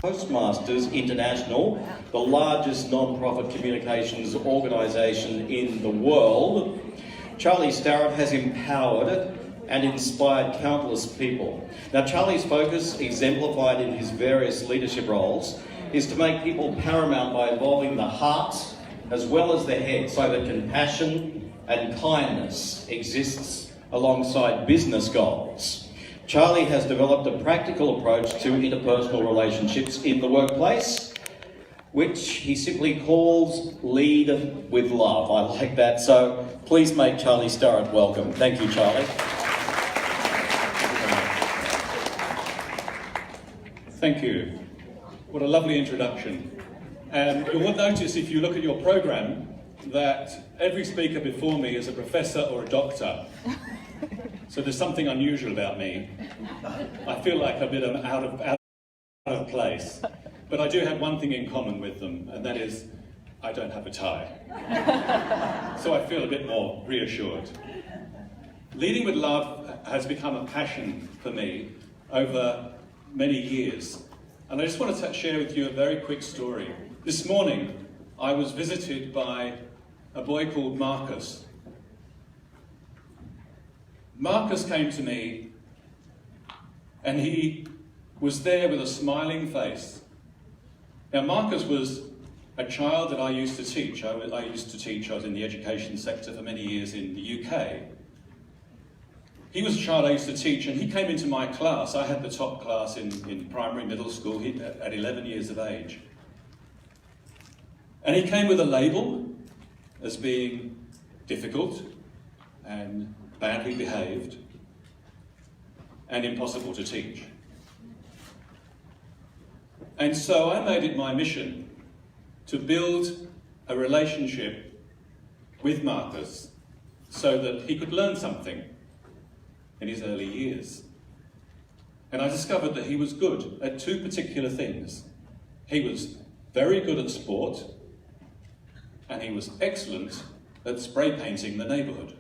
Toastmasters International, the largest non-profit communications organisation in the world. Charlie Starrett has empowered and inspired countless people. Now, Charlie's focus, exemplified in his various leadership roles, is to make people paramount by involving the heart as well as the head, so that compassion and kindness exists alongside business goals. Charlie has developed a practical approach to interpersonal relationships in the workplace, which he simply calls Lead with Love. I like that, so please make Charlie Starrett welcome. Thank you, Charlie. Thank you. What a lovely introduction. You will notice, if you look at your program, that every speaker before me is a professor or a doctor. So there's something unusual about me. I feel like a bit out of place. But I do have one thing in common with them, and that is I don't have a tie. So I feel a bit more reassured. Leading with love has become a passion for me over many years. And I just want to share with you a very quick story. This morning, I was visited by a boy called Marcus. Marcus came to me, and he was there with a smiling face. Now, Marcus was a child that I used to teach. I was in the education sector for many years in the UK. He was a child I used to teach, and he came into my class. I had the top class in primary, middle school at 11 years of age. And he came with a label as being difficult and badly behaved and impossible to teach. And so I made it my mission to build a relationship with Marcus so that he could learn something in his early years. And I discovered that he was good at two particular things. He was very good at sport, and he was excellent at spray painting the neighbourhood.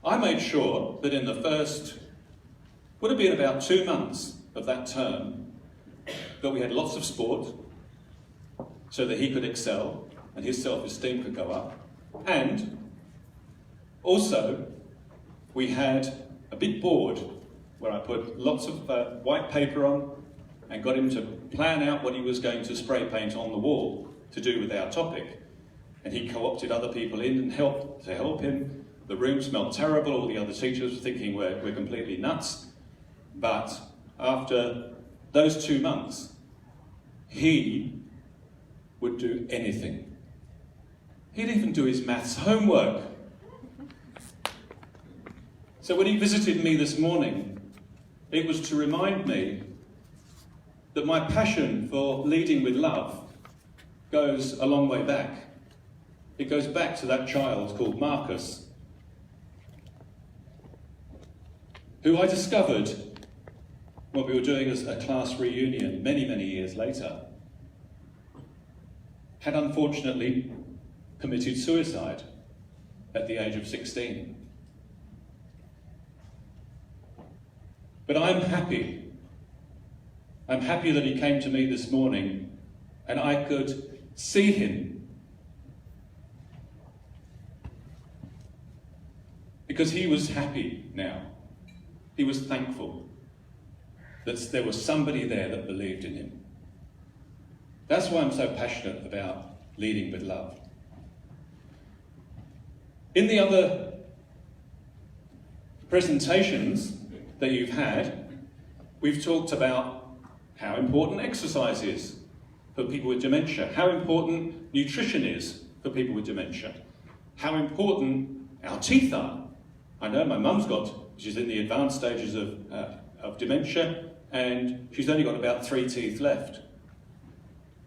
I made sure that in the first, would have been about 2 months of that term, that we had lots of sport so that he could excel and his self-esteem could go up. And also, we had a big board where I put lots of white paper on and got him to plan out what he was going to spray paint on the wall to do with our topic. And he co-opted other people in and helped him. The room smelled terrible. All the other teachers were thinking we're completely nuts. But after those 2 months, he would do anything. He'd even do his maths homework. So when he visited me this morning, it was to remind me that my passion for leading with love goes a long way back. It goes back to that child called Marcus, who I discovered when we were doing a class reunion many, many years later, had unfortunately committed suicide at the age of 16. But I'm happy. I'm happy that he came to me this morning and I could see him. Because he was happy now. He was thankful that there was somebody there that believed in him. That's why I'm so passionate about leading with love. In the other presentations that you've had, we've talked about how important exercise is for people with dementia, how important nutrition is for people with dementia, how important our teeth are. I know my mum's she's in the advanced stages of dementia, and she's only got about 3 teeth left.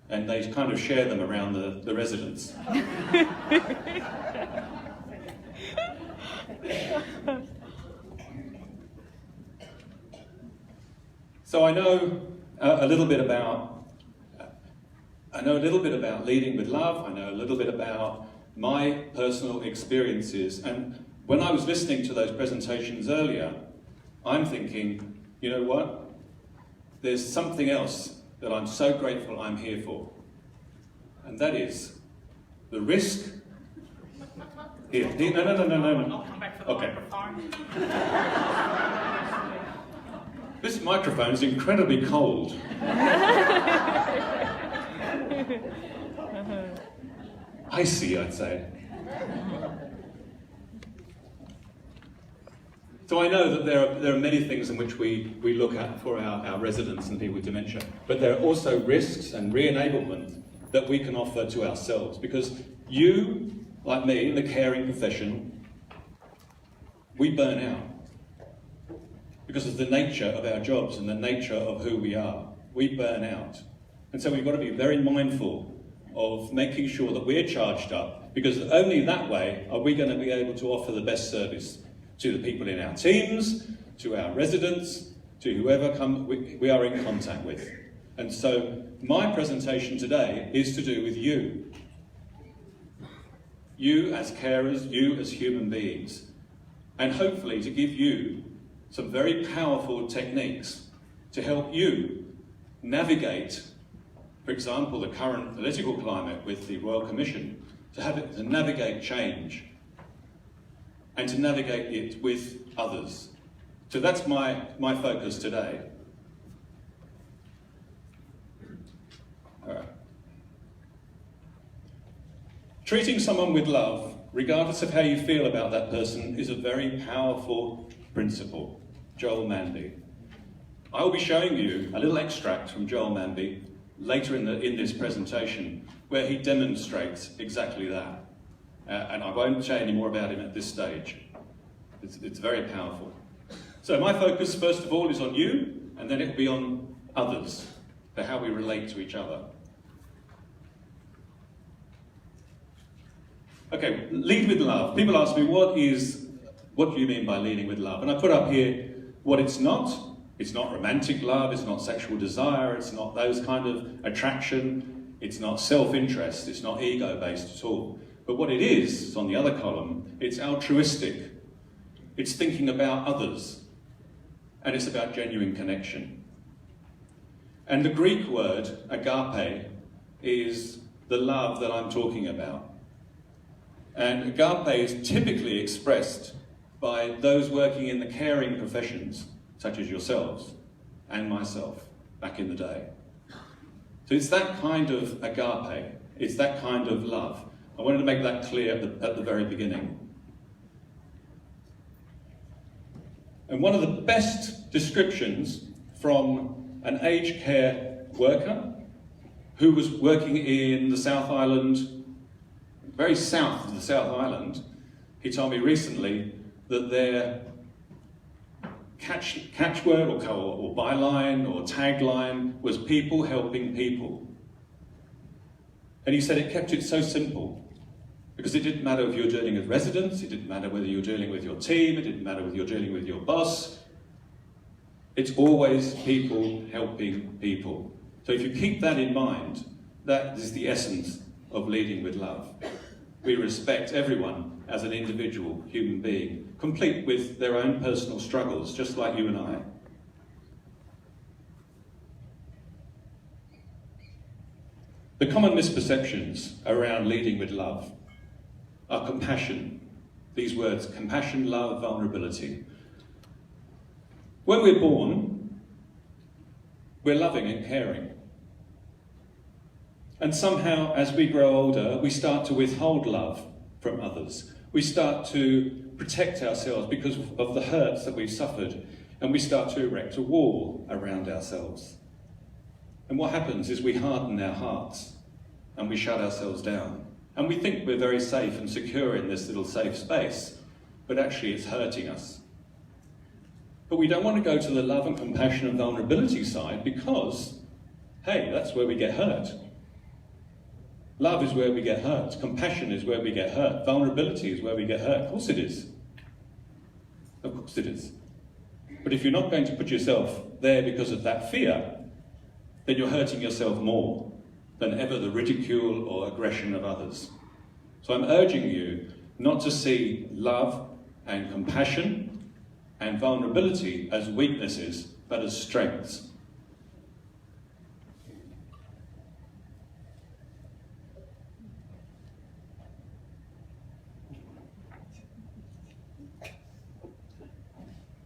And they kind of share them around the residence. So I know a little bit about leading with love. I know a little bit about my personal experiences. And when I was listening to those presentations earlier, I'm thinking, you know what? There's something else that I'm so grateful I'm here for. And that is the risk. Here, no. I'll come back for the microphone. This microphone is incredibly cold. Icy, I'd say. So I know that there are many things in which we look at for our residents and people with dementia, but there are also risks and re-enablement that we can offer to ourselves, because you, like me, in the caring profession, we burn out because of the nature of our jobs and the nature of who we are. We burn out. And so we've got to be very mindful of making sure that we're charged up, because only that way are we going to be able to offer the best service to the people in our teams, to our residents, to whoever we are in contact with. And so my presentation today is to do with you. You as carers, you as human beings, and hopefully to give you some very powerful techniques to help you navigate, for example, the current political climate with the Royal Commission, to navigate change and to navigate it with others. So that's my focus today. All right. Treating someone with love, regardless of how you feel about that person, is a very powerful principle. Joel Manby. I will be showing you a little extract from Joel Manby later in this presentation, where he demonstrates exactly that. And I won't say any more about him at this stage. It's very powerful. So my focus, first of all, is on you, and then it will be on others, for how we relate to each other. Okay, lead with love. People ask me, what do you mean by leading with love? And I put up here what it's not. It's not romantic love, it's not sexual desire, it's not those kind of attraction, it's not self-interest, it's not ego-based at all. But what it is on the other column, it's altruistic. It's thinking about others, and it's about genuine connection. And the Greek word, agape, is the love that I'm talking about. And agape is typically expressed by those working in the caring professions, such as yourselves and myself back in the day. So it's that kind of agape, it's that kind of love. I wanted to make that clear at the very beginning. And one of the best descriptions from an aged care worker who was working in the South Island, very south of the South Island, he told me recently that their catchword or byline or tagline was people helping people. And he said it kept it so simple, because it didn't matter if you were dealing with residents, it didn't matter whether you were dealing with your team, it didn't matter whether you're dealing with your boss. It's always people helping people. So if you keep that in mind, that is the essence of leading with love. We respect everyone as an individual human being, complete with their own personal struggles, just like you and I. The common misperceptions around leading with love are compassion. These words, compassion, love, vulnerability. When we're born, we're loving and caring. And somehow, as we grow older, we start to withhold love from others. We start to protect ourselves because of the hurts that we've suffered, and we start to erect a wall around ourselves. And what happens is we harden our hearts and we shut ourselves down. And we think we're very safe and secure in this little safe space, but actually it's hurting us. But we don't want to go to the love and compassion and vulnerability side because, hey, that's where we get hurt. Love is where we get hurt. Compassion is where we get hurt. Vulnerability is where we get hurt. Of course it is. Of course it is. But if you're not going to put yourself there because of that fear, then you're hurting yourself more than ever the ridicule or aggression of others. So I'm urging you not to see love and compassion and vulnerability as weaknesses, but as strengths.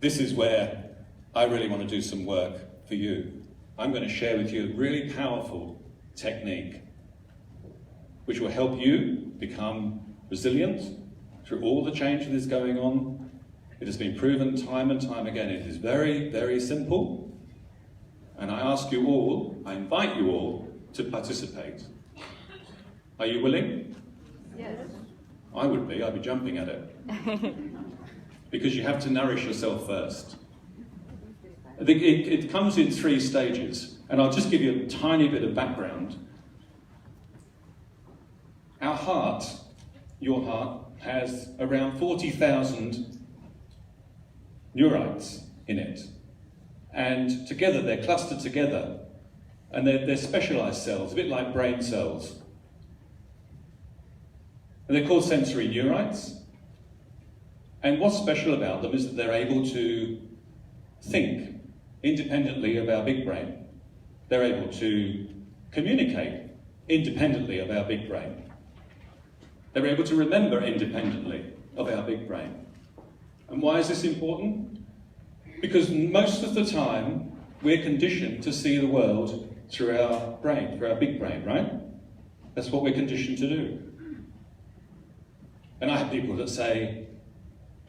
This is where I really want to do some work for you. I'm going to share with you a really powerful technique which will help you become resilient through all the change that is going on. It has been proven time and time again. It is very, very simple. And I ask you all, I invite you all to participate. Are you willing? Yes. I would be. I'd be jumping at it. Because you have to nourish yourself first. I think it comes in 3 stages. And I'll just give you a tiny bit of background. Our heart, your heart, has around 40,000 neurites in it. And together, they're clustered together. And they're specialized cells, a bit like brain cells. And they're called sensory neurites. And what's special about them is that they're able to think independently of our big brain. They're able to communicate independently of our big brain. They're able to remember independently of our big brain. And why is this important? Because most of the time, we're conditioned to see the world through our brain, through our big brain, right? That's what we're conditioned to do. And I have people that say,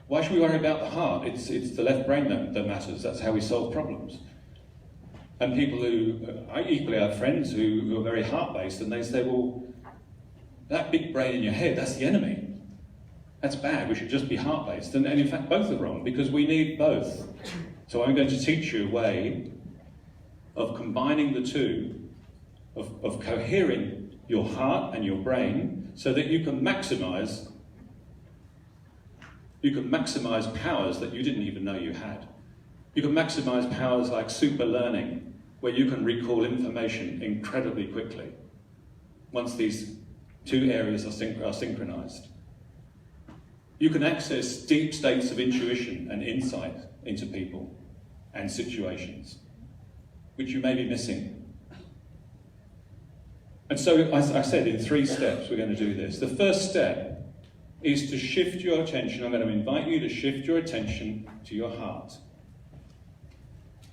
why should we worry about the heart? It's the left brain that matters. That's how we solve problems. And people who, I equally have friends who are very heart-based, and they say, well, that big brain in your head, that's the enemy. That's bad, we should just be heart-based. And in fact, both are wrong, because we need both. So I'm going to teach you a way of combining the two, of cohering your heart and your brain, so that you can maximize powers that you didn't even know you had. You can maximize powers like super learning, where you can recall information incredibly quickly, once these 2 areas are synchronized. You can access deep states of intuition and insight into people and situations, which you may be missing. And so, as I said, in 3 steps we're going to do this. The first step is to shift your attention. I'm going to invite you to shift your attention to your heart.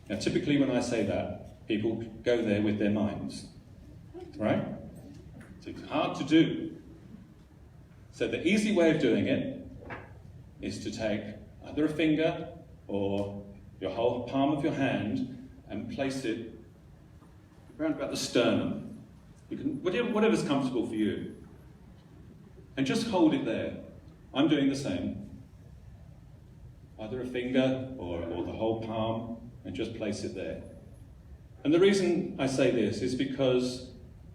Now, typically when I say that, people go there with their minds, right? So it's hard to do. So the easy way of doing it is to take either a finger or your whole palm of your hand and place it around about the sternum. You can, whatever's comfortable for you. And just hold it there. I'm doing the same. Either a finger or the whole palm, and just place it there. And the reason I say this is because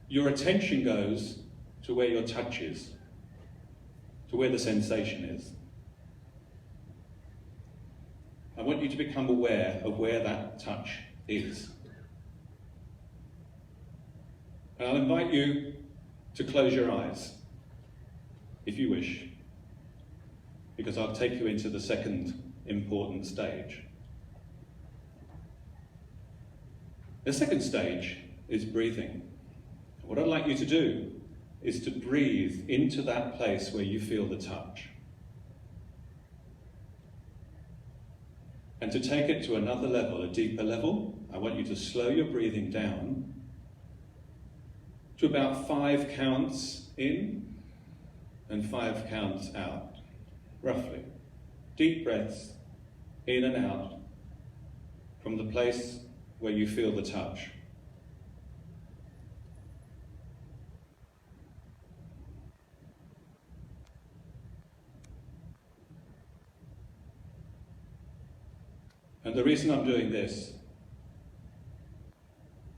your attention goes to where your touch is, to where the sensation is. I want you to become aware of where that touch is. And I'll invite you to close your eyes, if you wish, because I'll take you into the second important stage. The second stage is breathing. What I'd like you to do is to breathe into that place where you feel the touch. And to take it to another level, a deeper level, I want you to slow your breathing down to about 5 counts in and 5 counts out, roughly. Deep breaths in and out from the place where you feel the touch. And the reason I'm doing this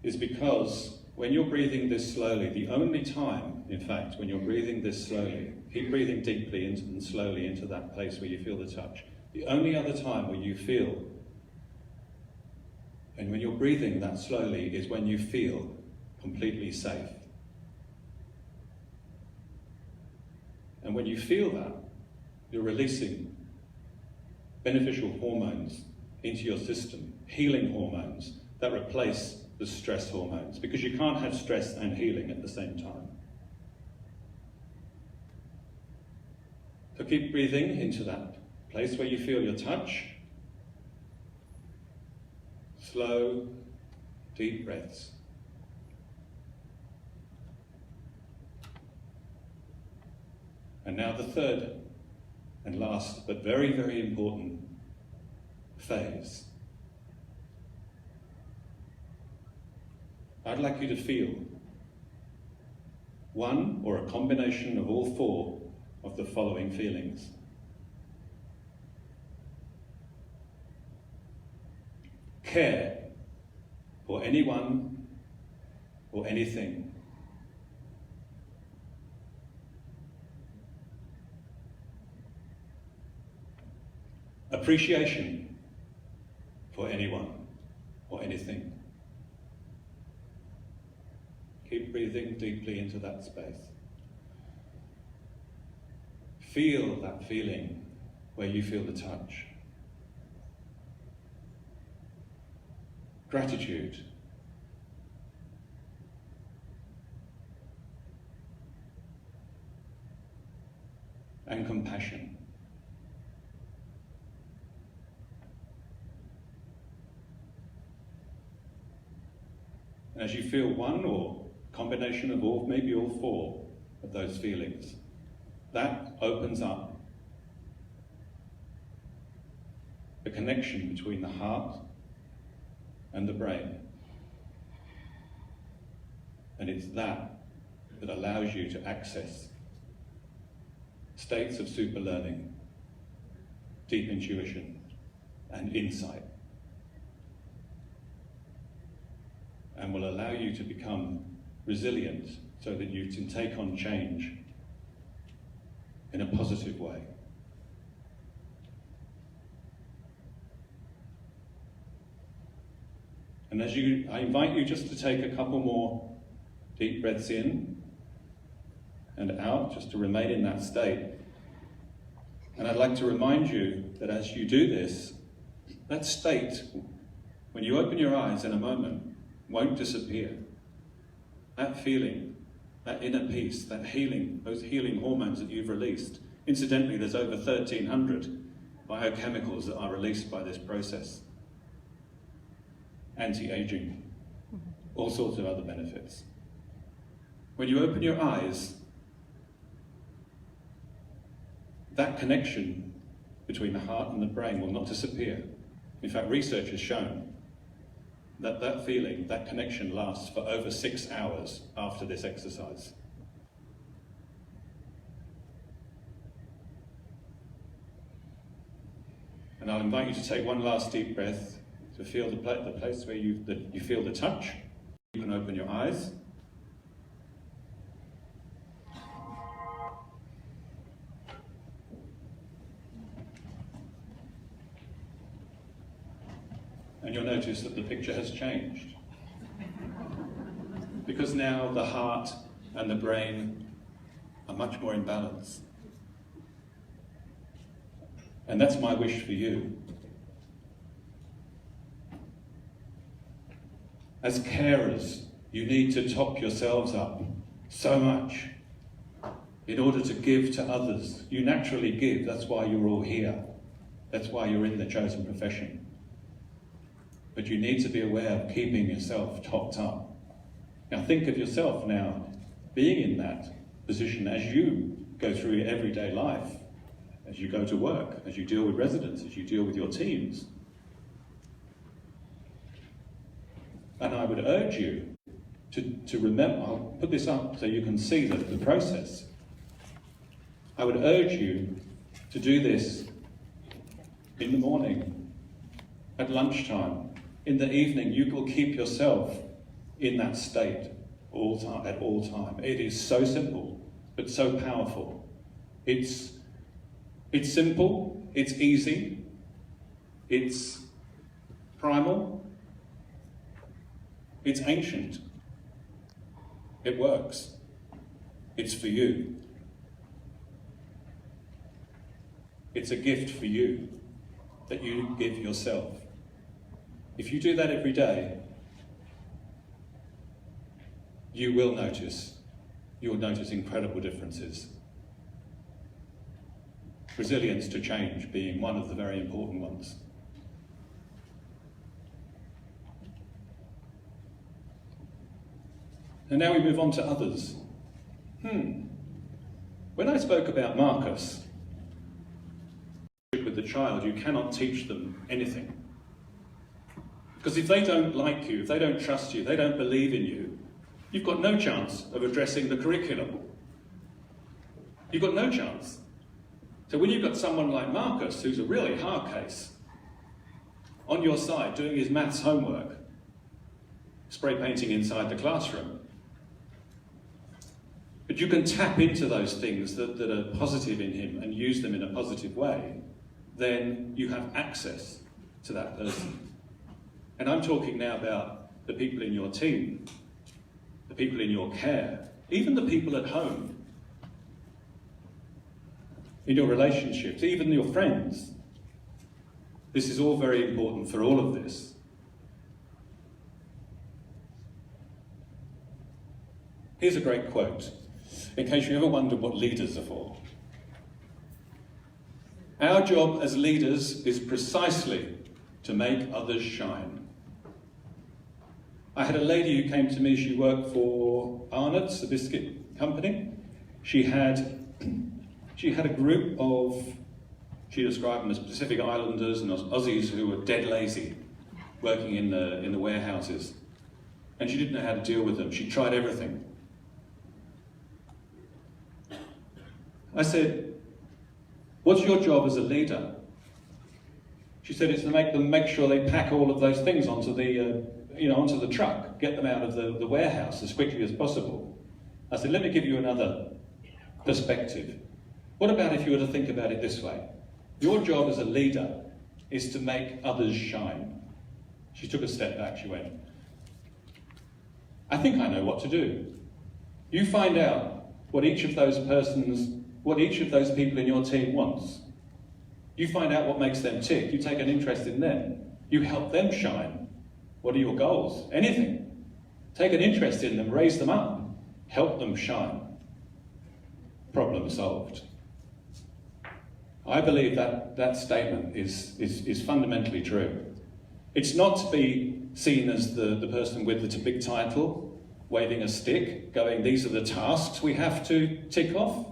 is because when you're breathing this slowly, the only time, in fact, when you're breathing this slowly, keep breathing deeply into and slowly into that place where you feel the touch. The only other time where you feel, and when you're breathing that slowly, is when you feel completely safe. And when you feel that, you're releasing beneficial hormones into your system, healing hormones that replace the stress hormones, because you can't have stress and healing at the same time. So keep breathing into that place where you feel your touch. Slow, deep breaths. And now the third and last, but very, very important phase. I'd like you to feel one or a combination of all four of the following feelings. Care for anyone or anything. Appreciation for anyone or anything. Keep breathing deeply into that space. Feel that feeling where you feel the touch. Gratitude. And compassion. And as you feel one or combination of all, maybe all four of those feelings, that opens up the connection between the heart and the brain. And it's that that allows you to access states of super learning, deep intuition, and insight. And will allow you to become resilient so that you can take on change in a positive way. And I invite you just to take a couple more deep breaths in and out, just to remain in that state. And I'd like to remind you that as you do this, that state, when you open your eyes in a moment, won't disappear. That feeling, that inner peace, that healing, those healing hormones that you've released. Incidentally, there's over 1,300 biochemicals that are released by this process. Anti-aging, all sorts of other benefits. When you open your eyes, that connection between the heart and the brain will not disappear. In fact, research has shown that feeling, that connection lasts for over 6 hours after this exercise. And I'll invite you to take one last deep breath to feel the place where you feel the touch. You can open your eyes. And you'll notice that the picture has changed. Because now the heart and the brain are much more in balance. And that's my wish for you. As carers, you need to top yourselves up so much in order to give to others. You naturally give, that's why you're all here. That's why you're in the chosen profession. But you need to be aware of keeping yourself topped up. Now think of yourself now being in that position as you go through your everyday life, as you go to work, as you deal with residents, as you deal with your teams. And I would urge you to remember, I'll put this up so you can see the process. I would urge you to do this in the morning, at lunchtime, in the evening. You will keep yourself in that state at all time. It is so simple, but so powerful. It's simple, it's easy, it's primal, it's ancient. It works. It's for you. It's a gift for you. that you give yourself. If you do that every day, you'll notice incredible differences. Resilience to change being one of the very important ones. And now we move on to others. When I spoke about Marcus, with the child, you cannot teach them anything. Because if they don't like you, if they don't trust you, they don't believe in you, you've got no chance of addressing the curriculum. You've got no chance. So when you've got someone like Marcus, who's a really hard case, on your side doing his maths homework, spray painting inside the classroom, but you can tap into those things that are positive in him and use them in a positive way, then you have access to that person. And I'm talking now about the people in your team, the people in your care, even the people at home, in your relationships, even your friends. This is all very important for all of this. Here's a great quote, in case you ever wondered what leaders are for. Our job as leaders is precisely to make others shine. I had a lady who came to me, she worked for Arnott's, a biscuit company. She had a group of, she described them as Pacific Islanders and Aussies who were dead lazy, working in the warehouses. And she didn't know how to deal with them. She tried everything. I said, what's your job as a leader? She said it's to make sure they pack all of those things onto the truck, get them out of the warehouse as quickly as possible. I said, let me give you another perspective. What about if you were to think about it this way? Your job as a leader is to make others shine. She took a step back, she went, I think I know what to do. You find out what each of those people in your team wants. You find out what makes them tick. You take an interest in them. You help them shine. What are your goals? Anything. Take an interest in them, raise them up, help them shine. Problem solved. I believe that statement is fundamentally true. It's not to be seen as the person with the big title, waving a stick, going, these are the tasks we have to tick off.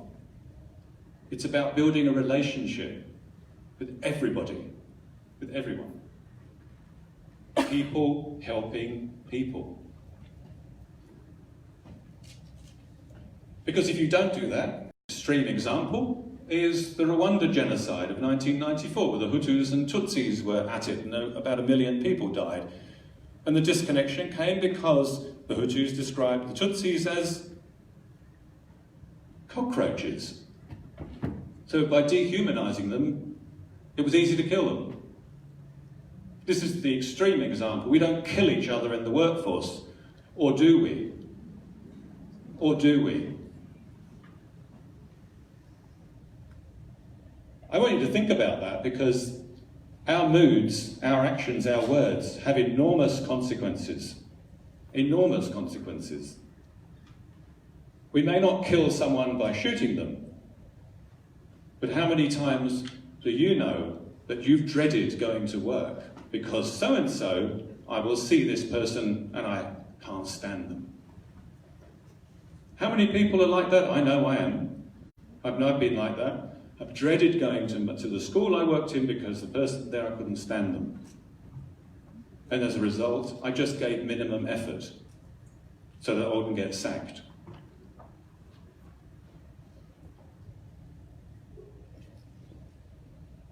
It's about building a relationship with everybody, with everyone. People helping people. Because if you don't do that, extreme example is the Rwanda genocide of 1994, where the Hutus and Tutsis were at it and about 1 million people died. And the disconnection came because the Hutus described the Tutsis as cockroaches. So by dehumanizing them, it was easy to kill them. This is the extreme example. We don't kill each other in the workforce, or do we? Or do we? I want you to think about that, because our moods, our actions, our words have enormous consequences. Enormous consequences. We may not kill someone by shooting them, but how many times do you know that you've dreaded going to work because so-and-so, I will see this person and I can't stand them? How many people are like that? I know I am. I've been like that. I've dreaded going to the school I worked in because the person there, I couldn't stand them. And as a result, I just gave minimum effort so that I wouldn't get sacked.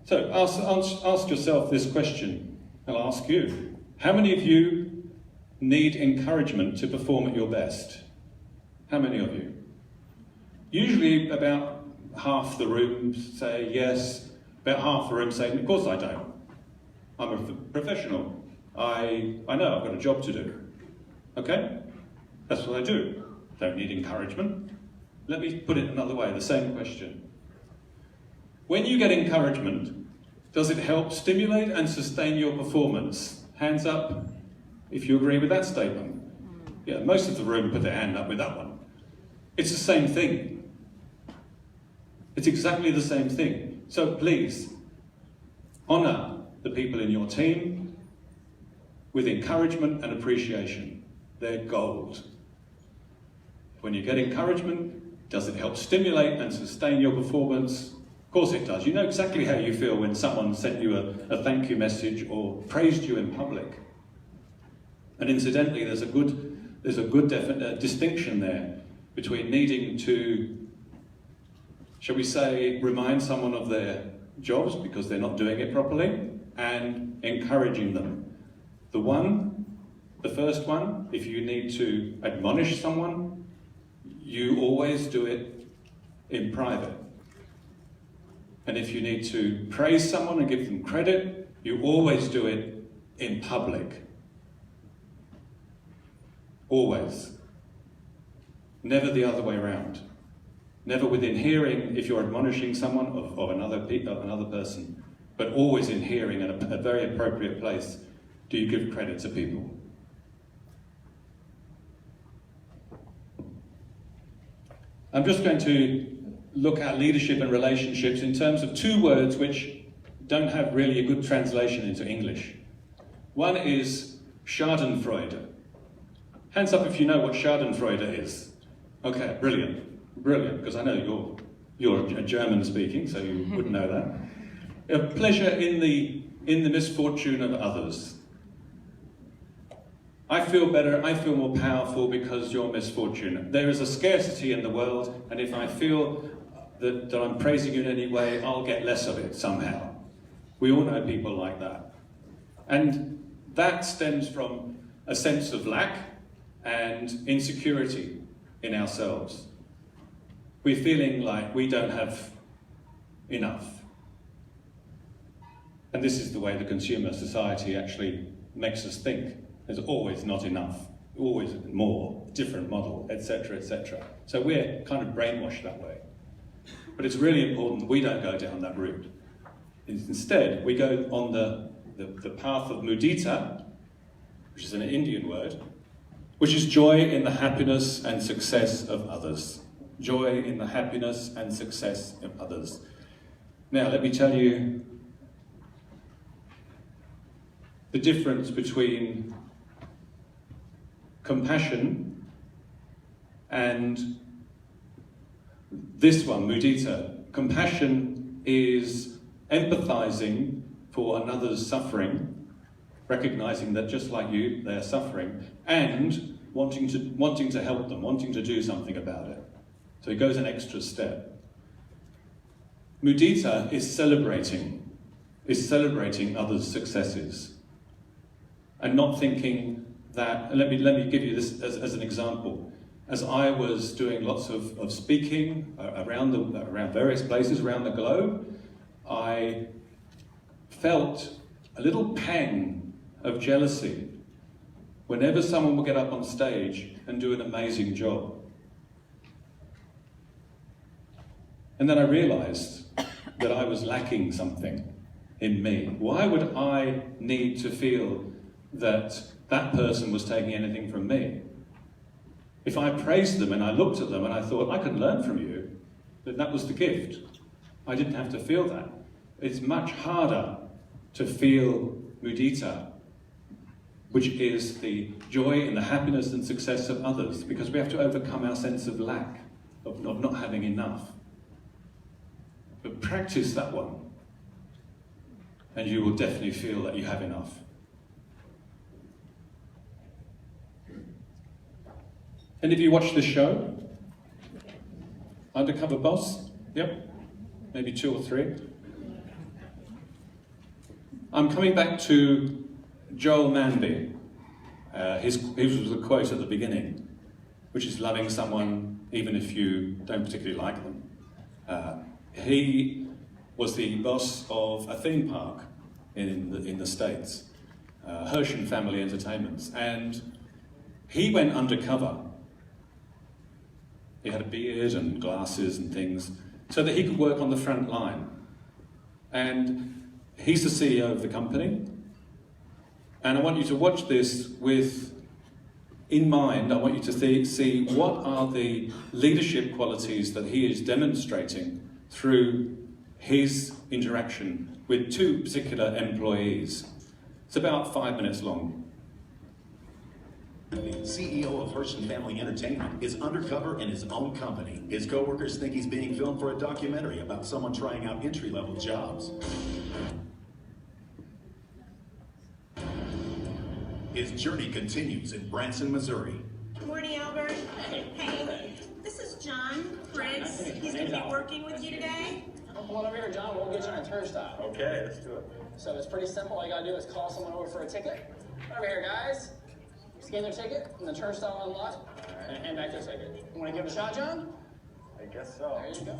So ask yourself this question. I'll ask you. How many of you need encouragement to perform at your best? How many of you? Usually about half the room say yes, about half the room say, of course I don't. I'm a professional. I know I've got a job to do. Okay? That's what I do. Don't need encouragement. Let me put it another way, the same question. When you get encouragement, Does it help stimulate and sustain your performance? Hands up if you agree with that statement. Yeah, most of the room put their hand up with that one. It's the same thing. It's exactly the same thing. So please, honour the people in your team with encouragement and appreciation. They're gold. When you get encouragement, does it help stimulate and sustain your performance? Of course it does. You know exactly how you feel when someone sent you a thank you message or praised you in public. And incidentally, there's a good distinction there between needing to, shall we say, remind someone of their jobs because they're not doing it properly, and encouraging them. The first one, if you need to admonish someone, you always do it in private. And if you need to praise someone and give them credit, you always do it in public. Always. Never the other way around. Never within hearing if you're admonishing someone of another person, but always in hearing at a very appropriate place do you give credit to people. I'm just going to look at leadership and relationships in terms of two words which don't have really a good translation into English. One is Schadenfreude. Hands up if you know what Schadenfreude is. Okay, brilliant, because I know you're German speaking, so you would know that. A pleasure in the misfortune of others. I feel better, I feel more powerful because you're misfortune. There is a scarcity in the world, and if I feel that I'm praising you in any way, I'll get less of it somehow. We all know people like that. And that stems from a sense of lack and insecurity in ourselves. We're feeling like we don't have enough. And this is the way the consumer society actually makes us think. There's always not enough, always more, different model, etc., etc. So we're kind of brainwashed that way. But it's really important that we don't go down that route. Instead, we go on the path of mudita, which is an Indian word, which is joy in the happiness and success of others. Joy in the happiness and success of others. Now, let me tell you the difference between compassion and this one, mudita. Compassion is empathizing for another's suffering, recognizing that just like you, they are suffering, and wanting to help them, wanting to do something about it. So it goes an extra step. Mudita is celebrating others' successes, and not thinking that. Let me give you this as an example. As I was doing lots of speaking around various places around the globe, I felt a little pang of jealousy whenever someone would get up on stage and do an amazing job. And then I realized that I was lacking something in me. Why would I need to feel that that person was taking anything from me? If I praised them and I looked at them and I thought, I can learn from you, then that was the gift. I didn't have to feel that. It's much harder to feel mudita, which is the joy in the happiness and success of others, because we have to overcome our sense of lack, of not having enough. But practice that one, and you will definitely feel that you have enough. And if you watch this show, Undercover Boss, yep, maybe 2 or 3. I'm coming back to Joel Manby. His was a quote at the beginning, which is loving someone even if you don't particularly like them. He was the boss of a theme park in the States, Hershey Family Entertainments, and he went undercover. He had a beard and glasses and things so that he could work on the front line. And he's the CEO of the company, and I want you to watch this with in mind. I want you to see what are the leadership qualities that he is demonstrating through his interaction with two particular employees. It's about 5 minutes long. CEO of Hirsch & Family Entertainment is undercover in his own company. His co-workers think he's being filmed for a documentary about someone trying out entry-level jobs. His journey continues in Branson, Missouri. Good morning, Albert. Hey, this is John Fritz. He's going to be working with you today. Come on over here, John. We'll get you on a turnstile. Okay, let's do it. So it's pretty simple. All you got to do is call someone over for a ticket. Over here, guys. Scan their ticket, and the turnstile unlocked, and hand back their ticket. You want to give it a shot, John? I guess so. There you go.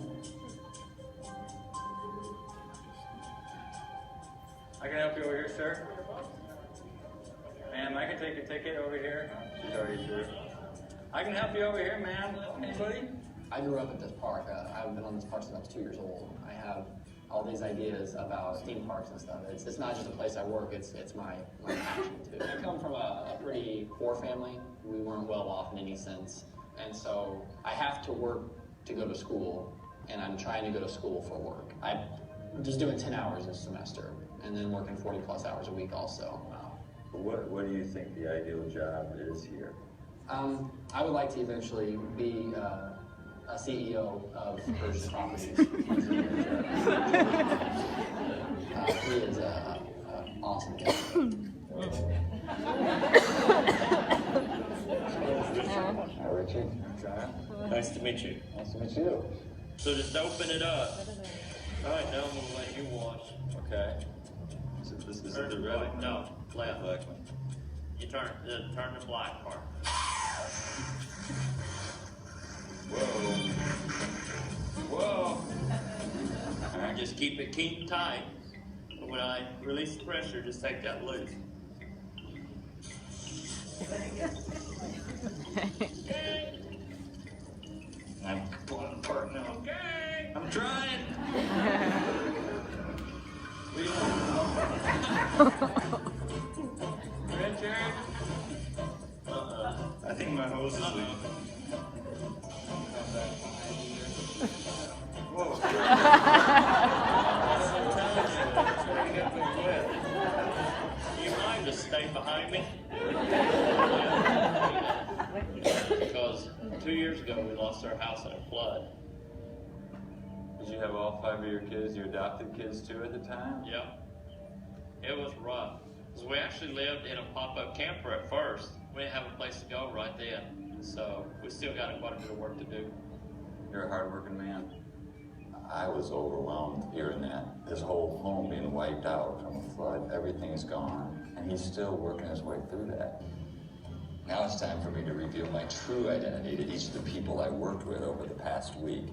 I can help you over here, sir. Ma'am, I can take your ticket over here. She's already through. I can help you over here, ma'am. Anybody? I grew up at this park. I've been on this park since I was 2 years old. I have all these ideas about theme parks and stuff. It's not just a place I work, it's my passion too. I come from a pretty poor family. We weren't well off in any sense. And so I have to work to go to school, and I'm trying to go to school for work. I'm just doing 10 hours a semester, and then working 40 plus hours a week also. What do you think the ideal job is here? I would like to eventually be a CEO of Hirsch Properties. He is an awesome guy. Hi, Richard. Nice to meet you. Nice to meet you. So just open it up. All right, now I'm going to let you watch. Okay. This is the red one? No, left. Black one. You turn the black part. Whoa. Whoa. All right, just keep it tight. But when I release the pressure, just take that loose. Okay. I'm pulling apart now. Okay. I'm trying. Richard. I think my hose is leaking. Whoa. You mind to stay behind me? Because 2 years ago we lost our house in a flood. Did you have all 5 of your kids, your adopted kids too at the time? Yep. It was rough. Because we actually lived in a pop-up camper at first. We didn't have a place to go right then. So we still got quite a bit of work to do. You're a hard-working man. I was overwhelmed hearing that. His whole home being wiped out from a flood, everything is gone, and he's still working his way through that. Now it's time for me to reveal my true identity to each of the people I worked with over the past week.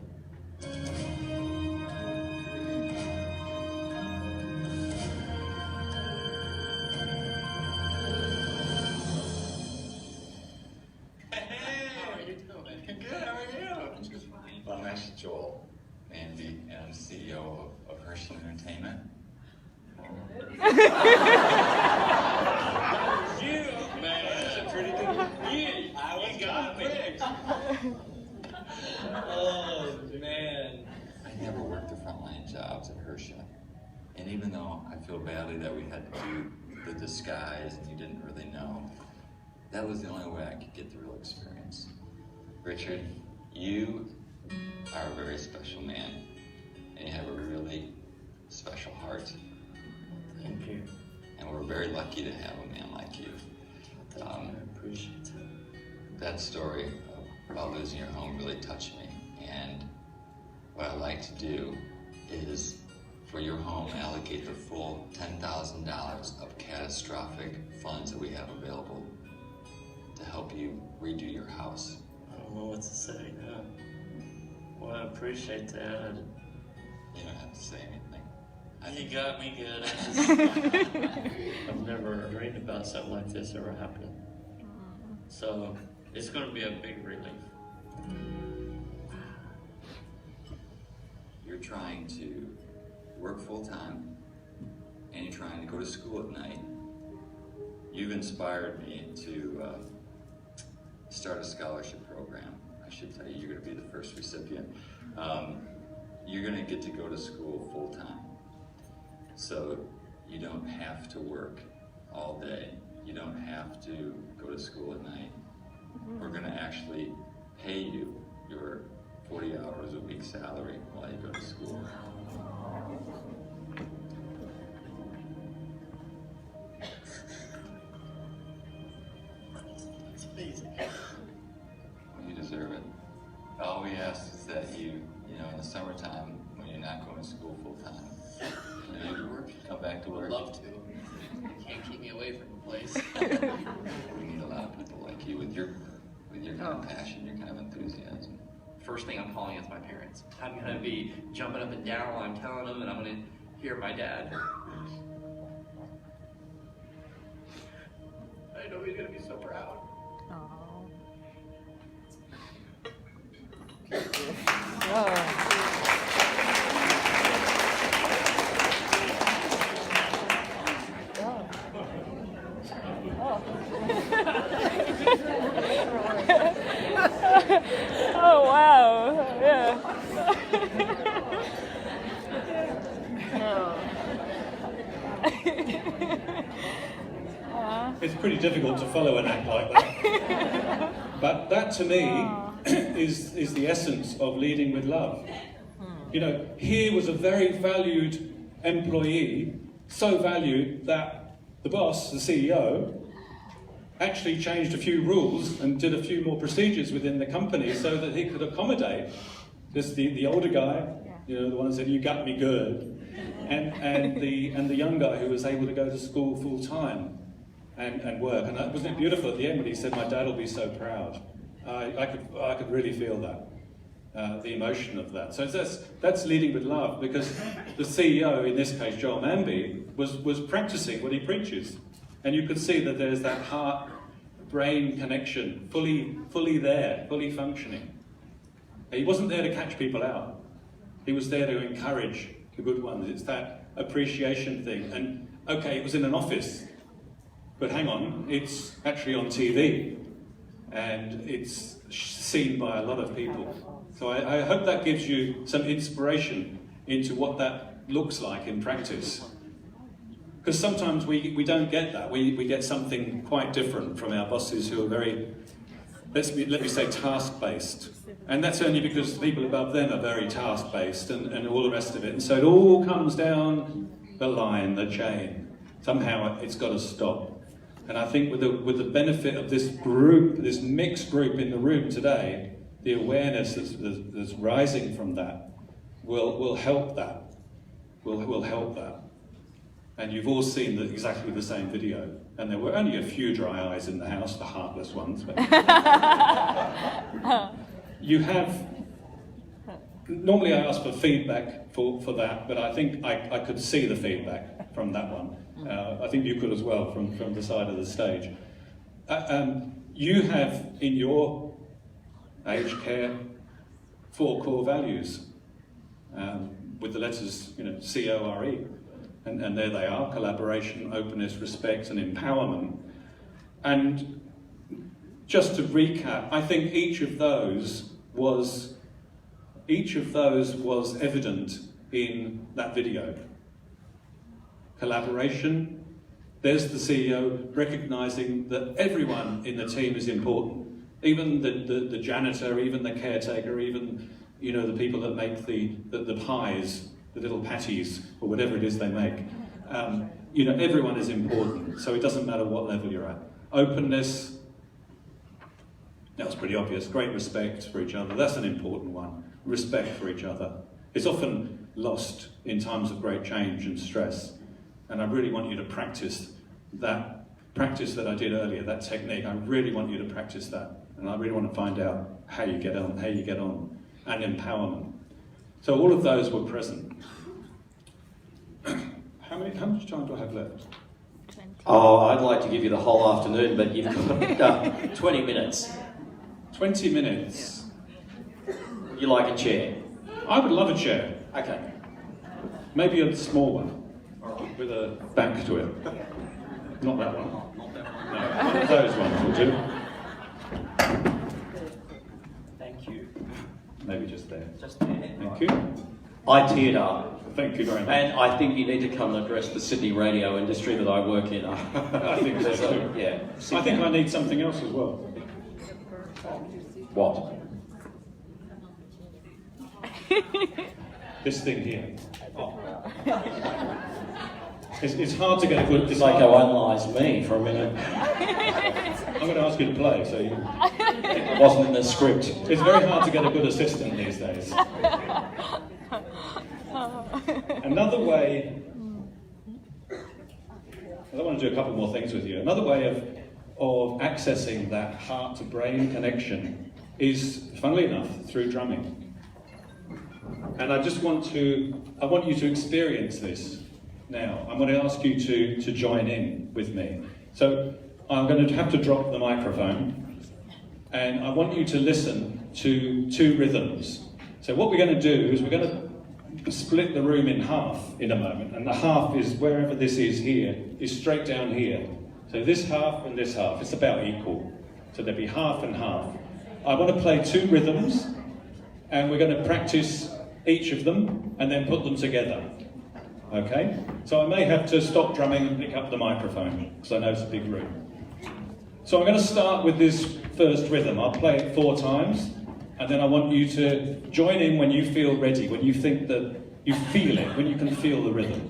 Well, I'm actually Joel Mandy, and I'm CEO of Hirsch Entertainment. You, man, that's a pretty good. You got me. Oh, man. I never worked the frontline jobs at Hirsch, and even though I feel badly that we had to do the disguise and you didn't really know, that was the only way I could get the real experience. Richard, you are a very special man, and you have a really special heart. Thank you. And we're very lucky to have a man like you. I appreciate it. That story about losing your home really touched me, and what I'd like to do is, for your home, allocate the full $10,000 of catastrophic funds that we have available to help you redo your house. I don't know what to say now. Well, I appreciate that. You don't have to say anything. You got me good. I've never dreamed about something like this ever happening. So it's going to be a big relief. You're trying to work full-time, and you're trying to go to school at night, you've inspired me to start a scholarship program. I should tell you, you're going to be the first recipient. You're going to get to go to school full time. So you don't have to work all day. You don't have to go to school at night. We're going to actually pay you your 40 hours a week salary while you go to school. It's amazing. Well, you deserve it. All we ask is that you know, in the summertime, when you're not going to school full time, you do work, come back to I would work. love to. You can't keep me away from the place. We need a lot of people like you with your kind of passion, your kind of enthusiasm. First thing I'm calling is my parents. I'm gonna be jumping up and down while I'm telling them, and I'm gonna hear my dad. I know he's gonna be so proud. Oh wow! Yeah. It's pretty difficult to follow an act like that. But that to me is the essence of leading with love. You know, he was a very valued employee, so valued that the boss, the CEO, actually changed a few rules and did a few more procedures within the company so that he could accommodate just the older guy, you know, the one that said, "You got me good," and the young guy who was able to go to school full time and work. And wasn't it beautiful at the end when he said, "My dad will be so proud." I could really feel that, the emotion of that. So that's leading with love, because the CEO, in this case Joel Manby, was practicing what he preaches. And you could see that there's that heart-brain connection, fully there, fully functioning. He wasn't there to catch people out. He was there to encourage the good ones. It's that appreciation thing. And okay, it was in an office, but hang on, it's actually on TV. And it's seen by a lot of people. So I hope that gives you some inspiration into what that looks like in practice. Because sometimes we don't get that. We get something quite different from our bosses who are very, let me say, task-based. And that's only because the people above them are very task-based and all the rest of it. And so it all comes down the line, the chain. Somehow it's got to stop. And I think with the benefit of this group, this mixed group in the room today, the awareness that's rising from that will help that. Will help that. And you've all seen exactly the same video. And there were only a few dry eyes in the house, the heartless ones. But you have, normally I ask for feedback for that, but I think I could see the feedback from that one. I think you could as well from the side of the stage. You have in your aged care 4 core values with the letters, CORE. And there they are: collaboration, openness, respect, and empowerment. And just to recap, I think each of those was evident in that video. Collaboration, there's the CEO recognizing that everyone in the team is important. Even the janitor, even the caretaker, even the people that make the pies, the little patties, or whatever it is they make. Everyone is important, so it doesn't matter what level you're at. Openness, that was pretty obvious. Great respect for each other, that's an important one. Respect for each other. It's often lost in times of great change and stress. And I really want you to practice that I did earlier, that technique. I really want you to practice that. And I really want to find out how you get on, and empowerment. So all of those were present. How much time do I have left? 20. Oh, I'd like to give you the whole afternoon, but you've got 20 minutes. 20 minutes. You like a chair? I would love a chair. Okay. Maybe a small one. with a back to it. Not that one. No, those ones will do. Thank you. Maybe just there. Just there. Thank you. I teared up. Thank you very much. And I think you need to come and address the Sydney radio industry that I work in. I think so too. Yeah. I think I need something else as well. What? This thing here. It's hard to get a good... Psychoanalyse me for a minute. I'm going to ask you to play, so you... It wasn't in the script. It's very hard to get a good assistant these days. Another way... I want to do a couple more things with you. Another way of accessing that heart-to-brain connection is, funnily enough, through drumming. And I want you to experience this now. I'm going to ask you to join in with me. So I'm going to have to drop the microphone, and I want you to listen to 2 rhythms. So what we're going to do is we're going to split the room in half in a moment, and the half is wherever this is here, is straight down here. So this half and this half, it's about equal. So there'll be half and half. I want to play 2 rhythms, and we're going to practice each of them and then put them together. Okay? So I may have to stop drumming and pick up the microphone, because I know it's a big room. So I'm going to start with this first rhythm. I'll play it 4 times, and then I want you to join in when you feel ready, when you think that you feel it, when you can feel the rhythm.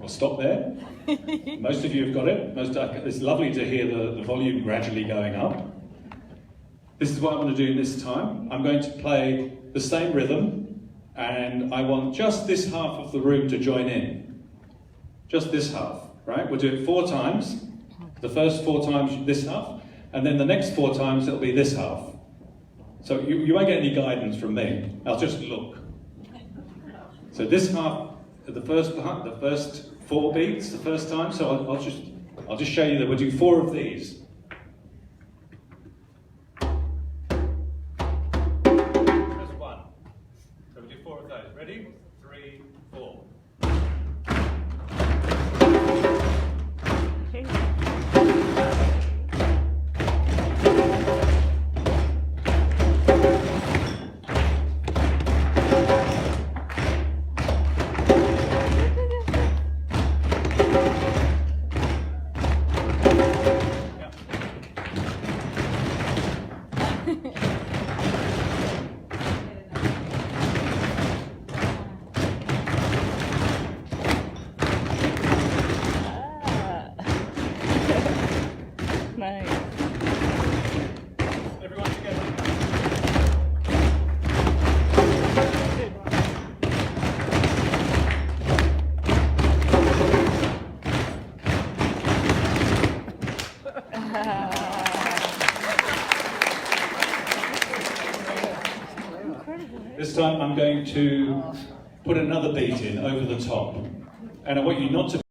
Stop there. Most of you have got it. It's lovely to hear the volume gradually going up. This is what I'm going to do this time. I'm going to play the same rhythm, and I want just this half of the room to join in. Just this half, right? We'll do it 4 times. The first 4 times this half, and then the next 4 times it'll be this half. So you won't get any guidance from me. I'll just look. So this half, the first 4 beats the first time, so I'll just show you that we'll do 4 of these. That's 1. So we'll do 4 of those. Ready? 3, 4. Nice. Everyone together. This time I'm going to put another beat in over the top, and I want you not to